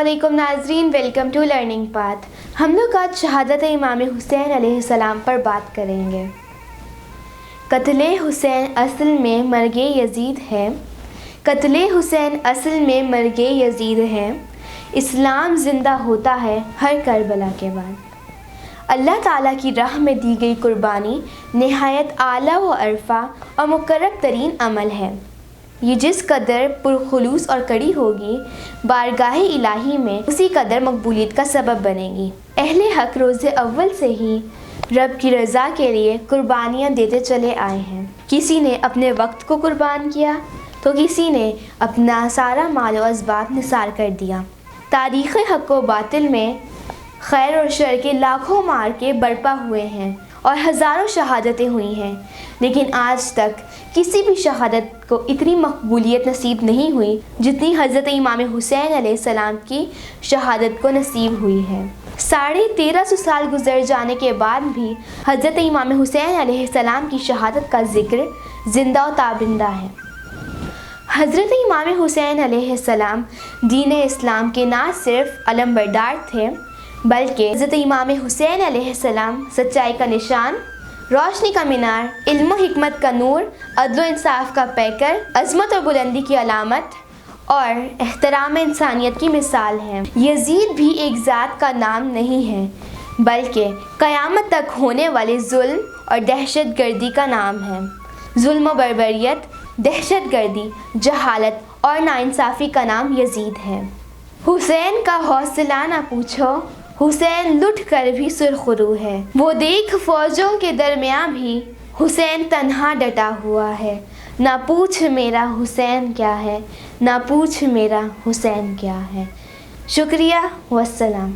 अस्सलामुअलैकुम नाज़रीन, welcome to learning path. हम लोग आज शहादत इमाम हुसैन अलैहिस्सलाम पर बात करेंगे। कत्ले हुसैन असल में मर्गे यजीद है। कत्ले हुसैन असल में मर्गे यजीद है। इस्लाम ज़िंदा होता है हर करबला के बाद। अल्लाह ताला की राह में दी गई कुर्बानी नहायत आला व अरफा और मुकर्रब तरीन अमल है। ये जिस कदर पुरखुलूस और कड़ी होगी, बारगाह इलाही में उसी कदर मकबूलियत का सबब बनेगी। अहले हक रोज़े अव्वल से ही रब की रज़ा के लिए कुर्बानियाँ देते चले आए हैं। किसी ने अपने वक्त को कुर्बान किया तो किसी ने अपना सारा माल व असबाब निसार कर दिया। तारीख़ हक़ व बातिल में खैर और शर के लाखों मार्के बरपा हुए हैं और हज़ारों शहादतें हुई हैं, लेकिन आज तक किसी भी शहादत को इतनी मकबूलियत नसीब नहीं हुई जितनी हज़रत इमाम हुसैन अलैहिस्सलाम की शहादत को नसीब हुई है। 1350 साल गुजर जाने के बाद भी हज़रत इमाम हुसैन अलैहिस्सलाम की शहादत का ज़िक्र ज़िंदा व ताबिंदा है। हज़रत इमाम हुसैन अलैहिस्सलाम दीन इस्लाम के ना सिर्फ अलमबरदार थे, बल्कि हज़रत इमाम हुसैन अलैहिस्सलाम सच्चाई का निशान, रोशनी का मीनार, इल्म हिकमत का नूर, अदल इंसाफ का पैकर, अज़मत और बुलंदी की अलामत और एहतराम इंसानियत की मिसाल है। यजीद भी एक ज़ात का नाम नहीं है, बल्कि क़यामत तक होने वाले जुल्म और दहशत गर्दी का नाम है। जुल्म व बर्बरियत, दहशत गर्दी, जहालत और नाइंसाफ़ी का नाम यजीद है। हुसैन का हौसला ना पूछो, हुसैन लुट कर भी सुरखरू है। वो देख फ़ौजों के दरमियाँ भी हुसैन तन्हा डटा हुआ है। ना पूछ मेरा हुसैन क्या है, ना पूछ मेरा हुसैन क्या है। शुक्रिया वस्सलाम।